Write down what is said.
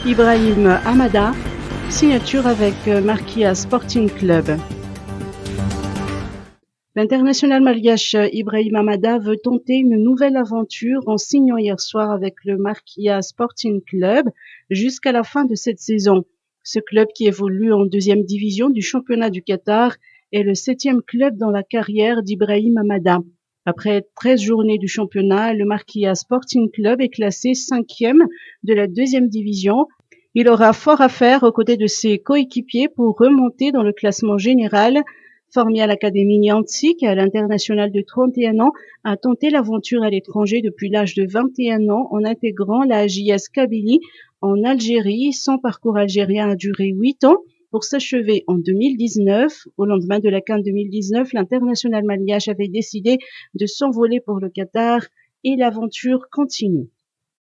Ibrahim Hamada, signature avec Marquia Sporting Club. L'international malgache Ibrahim Hamada veut tenter une nouvelle aventure en signant hier soir avec le Marquia Sporting Club jusqu'à la fin de cette saison. Ce club qui évolue en deuxième division du championnat du Qatar est le 7e club dans la carrière d'Ibrahim Hamada. Après 13 journées du championnat, le Marquia Sporting Club est classé 5e de la deuxième division. Il aura fort à faire aux côtés de ses coéquipiers pour remonter dans le classement général. Formé à l'Académie Niantic, à l'international de 31 ans, a tenté l'aventure à l'étranger depuis l'âge de 21 ans en intégrant la JS Kabylie en Algérie. Son parcours algérien a duré 8 ans pour s'achever en 2019. Au lendemain de la CAN 2019, l'international malgache avait décidé de s'envoler pour le Qatar et l'aventure continue.